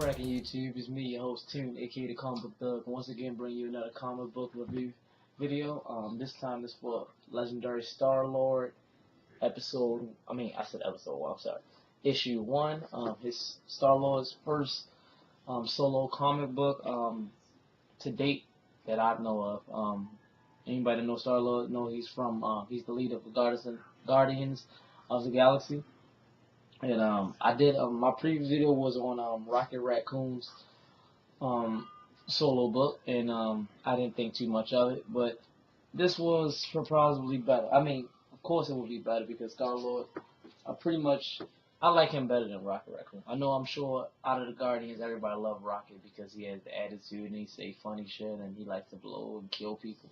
cracking YouTube? It's me, your host Tune, aka the Comic Book Thug. Once again, bringing you another comic book review video. This time it's for Legendary Star Lord episode. I said episode 1. I'm sorry. Issue 1. His Star Lord's first solo comic book to date that I know of. Anybody that knows Star Lord know he's he's the leader of the Guardians of the Galaxy. And I did my previous video was on Rocket Raccoon's solo book, and I didn't think too much of it, but this was surprisingly better. I mean, of course it would be better because Star Lord, I like him better than Rocket Raccoon. I'm sure out of the Guardians, everybody loves Rocket because he has the attitude and he say funny shit and he likes to blow and kill people.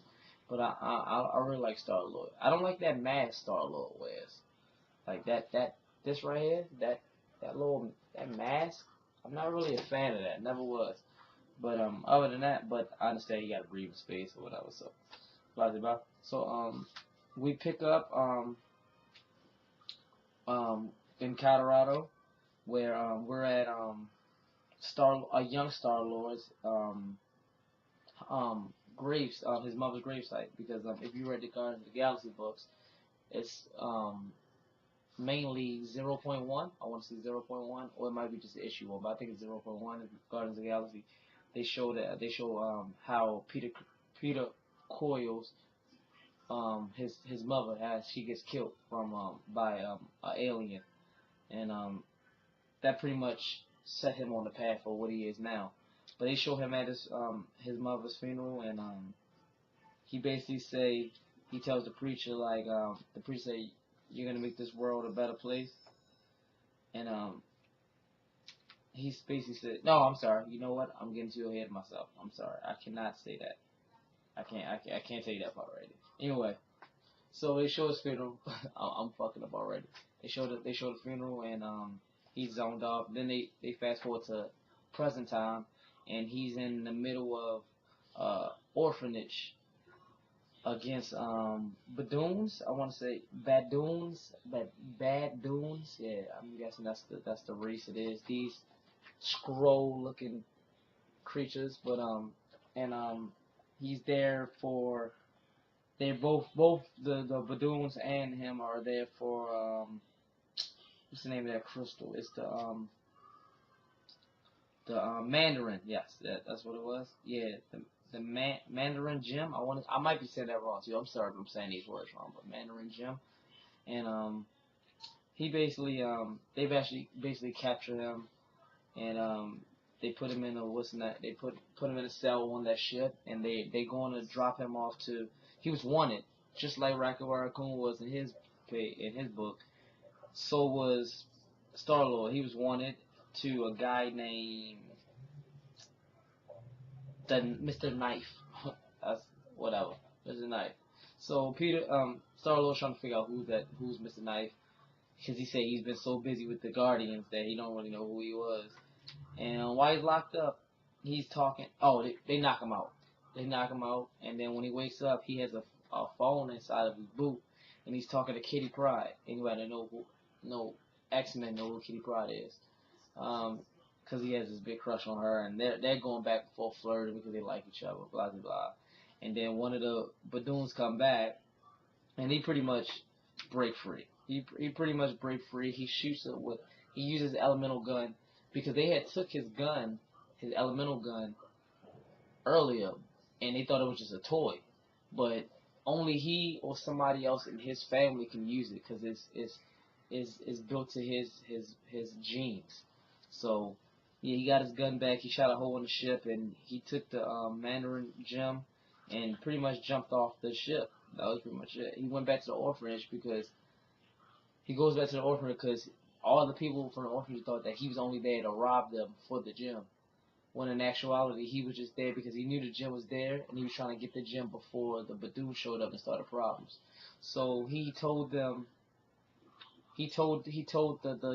But I really like Star Lord. I don't like that mask Star Lord wears, like this right here, that mask. I'm not really a fan of that. Never was. But other than that, but I understand you gotta breathe in space or whatever. So blah blah blah. So we pick up in Colorado where we're at a young Star Lord's graves his mother's gravesite, because if you read the Guardians of the Galaxy books, it's mainly 0.1. I want to say 0.1, or it might be just issue 1, but I think it's 0.1 in Guardians of the Galaxy. They show how Peter Coyle's his mother, as she gets killed by an alien, and that pretty much set him on the path for what he is now. But they show him at his mother's funeral, and he basically he tells the preacher, like, the preacher say, "You're gonna make this world a better place," and he basically said, "No, I'm sorry. You know what? I'm getting too ahead of myself. I'm sorry. I cannot say that. I can't tell you that part already." Anyway, so they show his funeral. I'm fucking up already. They show the funeral, and he's zoned off. Then they fast forward to present time, and he's in the middle of orphanage against Badoons. I want to say Badoons, Badoons. Yeah, I'm guessing that's the race it is. These scroll-looking creatures, but and he's there for. They're both the Badoons and him are there for what's the name of that crystal? It's the Mandarin. Yes, that's what it was. Yeah, the Mandarin Gem. I might be saying that wrong too. I'm sorry if I'm saying these words wrong, but Mandarin Gem. And he basically they've actually basically captured him, and they put him in they put him in a cell on that ship, and they going to drop him off to. He was wanted, just like Rocket Raccoon was in his book. So was Star Lord. He was wanted to a guy named Mr. Knife. That's whatever, Mr. Knife. So Star Lord's trying to figure out who's Mr. Knife, because he said he's been so busy with the Guardians that he don't really know who he was. And while he's locked up, he's talking. Oh, they knock him out. They knock him out, and then when he wakes up, he has a phone inside of his boot, and he's talking to Kitty Pryde. Anybody know X-Men know who Kitty Pryde is? Because he has this big crush on her, and they're going back and forth flirting because they like each other, blah blah blah. And then one of the Badoons come back, and he pretty much break free. He pretty much break free. He he uses elemental gun, because they had took his elemental gun earlier, and they thought it was just a toy, but only he or somebody else in his family can use it, because it's built to his genes. So yeah, he got his gun back. He shot a hole in the ship, and he took the Mandarin Gem and pretty much jumped off the ship. That was pretty much it. He went back to the orphanage because all the people from the orphanage thought that he was only there to rob them for the gem, when in actuality he was just there because he knew the gem was there, and he was trying to get the gem before the Badoon showed up and started problems. So he told the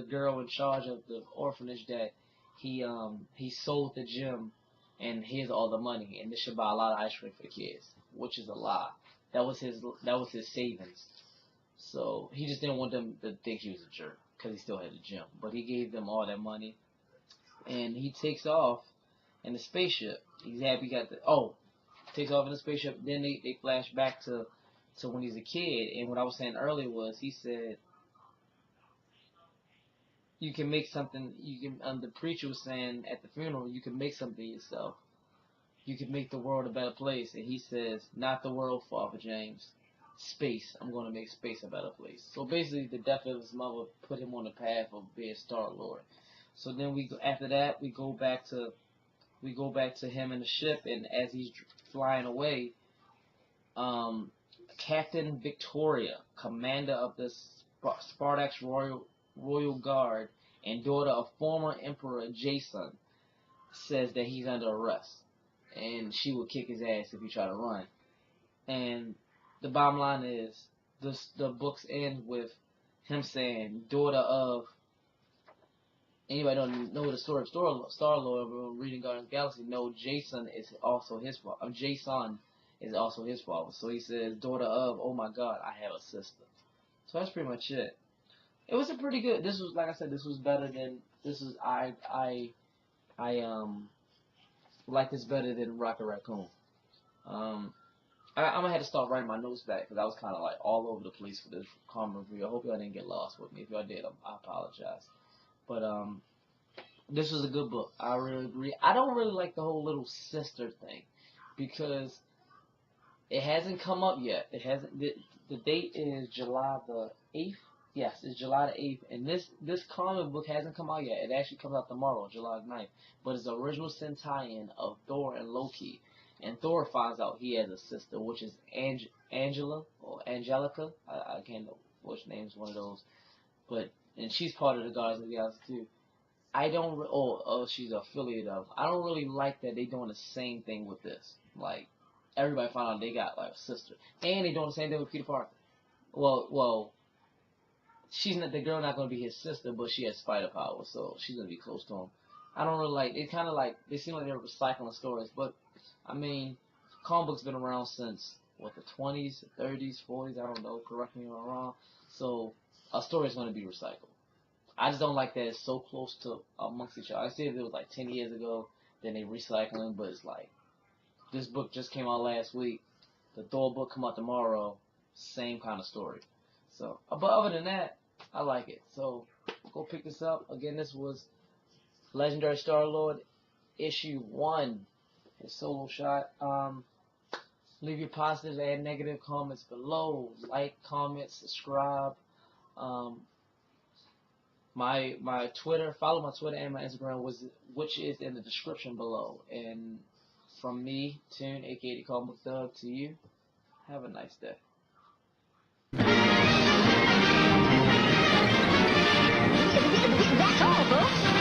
girl in charge of the orphanage that he sold the gem, and here's all the money, and this should buy a lot of ice cream for the kids, which is a lie. That was his savings. So he just didn't want them to think he was a jerk, because he still had the gem. But he gave them all that money, and he takes off in the spaceship. Takes off in the spaceship. Then they flash back to when he's a kid. And what I was saying earlier was, he said you can make something. You can. The preacher was saying at the funeral, you can make something yourself. You can make the world a better place. And he says, not the world, Father James. Space. I'm going to make space a better place. So basically, the death of his mother put him on the path of being Star-Lord. So then after that, we go back to him in the ship, and as he's flying away, Captain Victoria, commander of the Spartax Royal Guard and daughter of former Emperor Jason, says that he's under arrest, and she will kick his ass if he try to run. And the bottom line is, the books end with him saying, daughter of... Anybody don't know the story of Star-Lord, we're reading Guardians of the Galaxy, know Jason is also his father. Jason is also his father. So he says, daughter of, oh my God, I have a sister. So that's pretty much it. It was a pretty good, this was, like I said, this was better than, I like this better than Rocket Raccoon. I'm gonna have to start writing my notes back, because I was kind of like all over the place for this comic review. I hope y'all didn't get lost with me. If y'all did, I apologize. But this was a good book. I really agree. I don't really like the whole little sister thing, because it hasn't come up yet. It hasn't. The date is July the 8th. Yes, it's July the 8th, and this comic book hasn't come out yet. It actually comes out tomorrow, July 9th. But it's the original sin tie-in of Thor and Loki. And Thor finds out he has a sister, which is Angela or Angelica. I can't know which name is one of those. And she's part of the Guardians of the Galaxy too. She's affiliate of. I don't really like that they doing the same thing with this. Like, everybody found out they got like a sister, and they doing the same thing with Peter Parker. Well, the girl not gonna be his sister, but she has spider powers, so she's gonna be close to him. I don't really like. It kind of like they seem like they're recycling stories, but I mean, comic books been around since what, the 20s, 30s, 40s. I don't know. Correct me if I'm wrong. So a story is gonna be recycled. I just don't like that it's so close to amongst each other. I see if it was like 10 years ago, then they recycling, but it's like, this book just came out last week. The Thor book come out tomorrow. Same kind of story. So, but other than that, I like it. So, go pick this up. Again, this was Legendary Star-Lord, issue 1. His solo shot. Leave your positive and negative comments below. Like, comment, subscribe. My Twitter, follow my Twitter and my Instagram, which is in the description below. And from me, Tune, aka the Comic Book Thug, to you, have a nice day. That's all, folks.